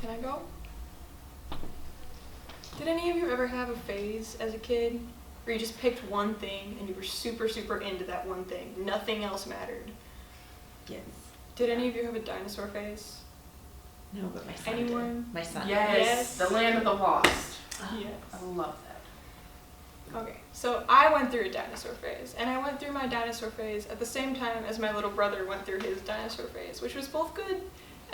Can I go? Did any of you ever have a phase as a kid where you just picked one thing and you were super, super into that one thing? Nothing else mattered. Yes. Did any of you have a dinosaur phase? No, but my son Anyone? did. My son. Yes. The Land of the Lost. Yes. I love that. Okay, so I went through a dinosaur phase, and I went through my dinosaur phase at the same time as my little brother went through his dinosaur phase, which was both good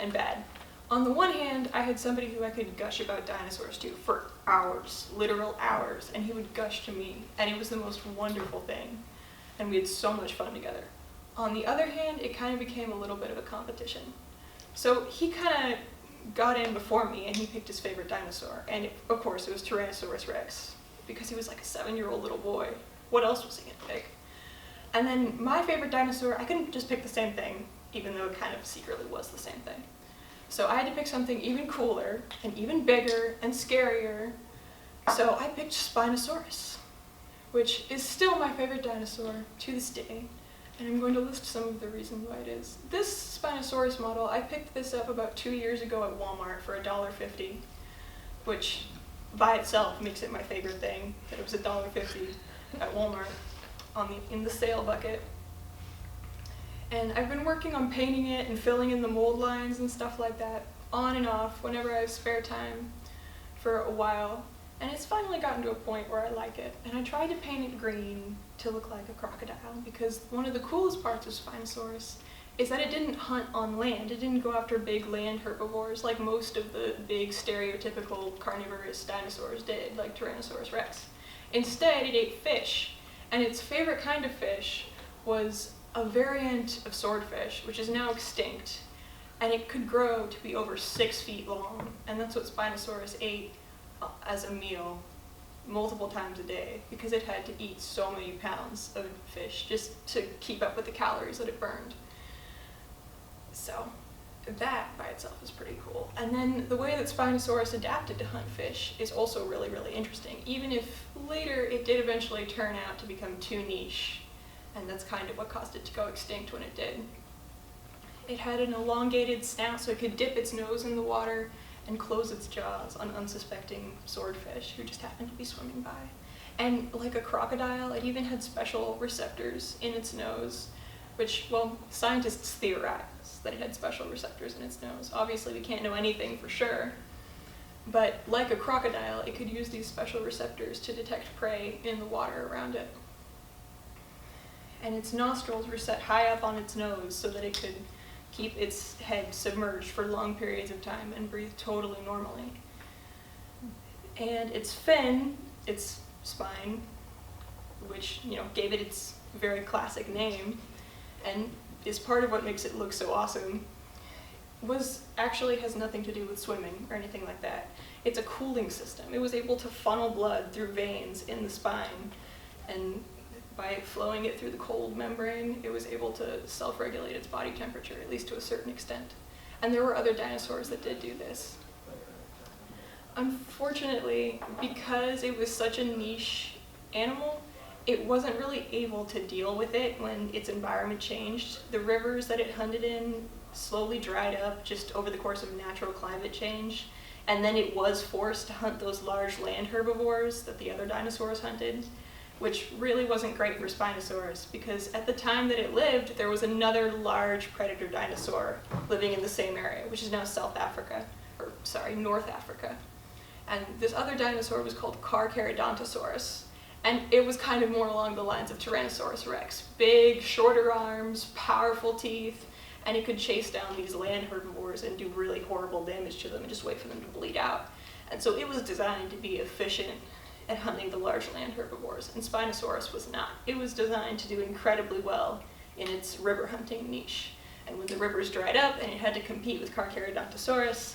and bad. On the one hand, I had somebody who I could gush about dinosaurs to for hours, literal hours, and he would gush to me, and it was the most wonderful thing, and we had so much fun together. On the other hand, it kind of became a little bit of a competition. So he kind of got in before me, and he picked his favorite dinosaur, and of course it was Tyrannosaurus Rex, because he was like a 7-year-old little boy. What else was he gonna pick? And then my favorite dinosaur, I couldn't just pick the same thing, even though it kind of secretly was the same thing. So I had to pick something even cooler, and even bigger, and scarier. So I picked Spinosaurus, which is still my favorite dinosaur to this day. And I'm going to list some of the reasons why it is. This Spinosaurus model, I picked this up about 2 years ago at Walmart for $1.50, which by itself makes it my favorite thing, that it was $1.50 at Walmart in the sale bucket. And I've been working on painting it and filling in the mold lines and stuff like that, on and off, whenever I have spare time for a while. And it's finally gotten to a point where I like it. And I tried to paint it green to look like a crocodile, because one of the coolest parts of Spinosaurus is that it didn't hunt on land. It didn't go after big land herbivores like most of the big stereotypical carnivorous dinosaurs did, like Tyrannosaurus Rex. Instead, it ate fish, and its favorite kind of fish was a variant of swordfish, which is now extinct, and it could grow to be over 6 feet long, and that's what Spinosaurus ate as a meal multiple times a day, because it had to eat so many pounds of fish just to keep up with the calories that it burned. So that by itself is pretty cool. And then the way that Spinosaurus adapted to hunt fish is also really, really interesting, even if later it did eventually turn out to become too niche, and that's kind of what caused it to go extinct when it did. It had an elongated snout so it could dip its nose in the water and close its jaws on unsuspecting swordfish who just happened to be swimming by. And like a crocodile, it even had special receptors in its nose, which, well, scientists theorize that it had special receptors in its nose. Obviously, we can't know anything for sure, but like a crocodile, it could use these special receptors to detect prey in the water around it. And its nostrils were set high up on its nose so that it could keep its head submerged for long periods of time and breathe totally normally. And its fin, its spine, which, gave it its very classic name, and is part of what makes it look so awesome, has nothing to do with swimming or anything like that. It's a cooling system. It was able to funnel blood through veins in the spine, and by flowing it through the cold membrane, it was able to self-regulate its body temperature, at least to a certain extent. And there were other dinosaurs that did do this. Unfortunately, because it was such a niche animal, it wasn't really able to deal with it when its environment changed. The rivers that it hunted in slowly dried up just over the course of natural climate change, and then it was forced to hunt those large land herbivores that the other dinosaurs hunted, which really wasn't great for Spinosaurus, because at the time that it lived, there was another large predator dinosaur living in the same area, which is now North Africa. And this other dinosaur was called Carcharodontosaurus, and it was kind of more along the lines of Tyrannosaurus Rex. Big, shorter arms, powerful teeth, and it could chase down these land herbivores and do really horrible damage to them and just wait for them to bleed out. And so it was designed to be efficient at hunting the large land herbivores, and Spinosaurus was not. It was designed to do incredibly well in its river hunting niche. And when the rivers dried up and it had to compete with Carcharodontosaurus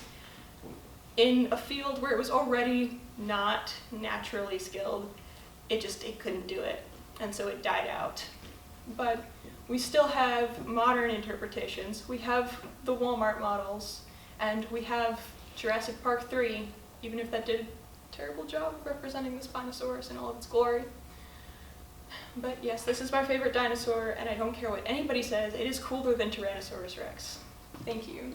in a field where it was already not naturally skilled, it couldn't do it, and so it died out. But we still have modern interpretations. We have the Walmart models, and we have Jurassic Park 3, even if that did a terrible job of representing the Spinosaurus in all of its glory. But yes, this is my favorite dinosaur, and I don't care what anybody says, it is cooler than Tyrannosaurus Rex. Thank you.